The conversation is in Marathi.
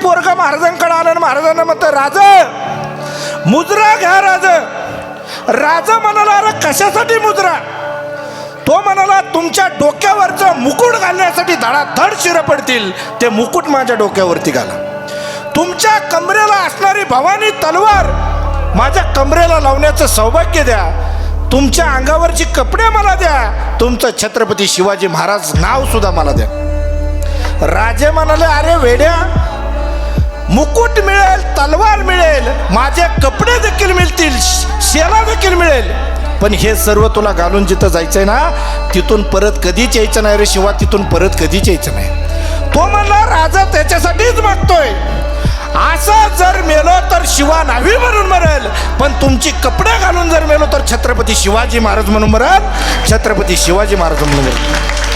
पोरगा महाराजांकडे आलं आणि महाराजांना म्हणतं, राजा मुद्रा घ्या. राजा म्हणाला, अरे कशासाठी मुद्रा? तो म्हणाला, तुमच्या डोक्यावरचं मुकुट घालण्यासाठी धडाधड शिरं पडतील, ते मुकुट माझ्या डोक्यावरती घाला. तुमच्या कमरेला असणारी भवानी तलवार माझ्या कमरेला लावण्याचं सौभाग्य द्या. तुमच्या अंगावरची कपडे मला द्या. तुमचं छत्रपती शिवाजी महाराज नाव सुद्धा मला द्या. राजे म्हणाले, अरे वेड्या, मुकुट मिळेल, तलवार मिळेल, माझे कपडे देखील मिळतील, शेला देखील मिळेल, पण हे सर्व तुला घालून जिथं जायचंय ना, तिथून परत कधीच यायचं नाही रे शिवा, तिथून परत कधीच यायचं नाही. तो म्हणला, राजा त्याच्यासाठीच मागतोय, असं जर मेलो तर शिवा नावी म्हणून मरेल, पण तुमची कपडे घालून जर मेलो तर छत्रपती शिवाजी महाराज म्हणून मरेल, छत्रपती शिवाजी महाराज म्हणून मरेल.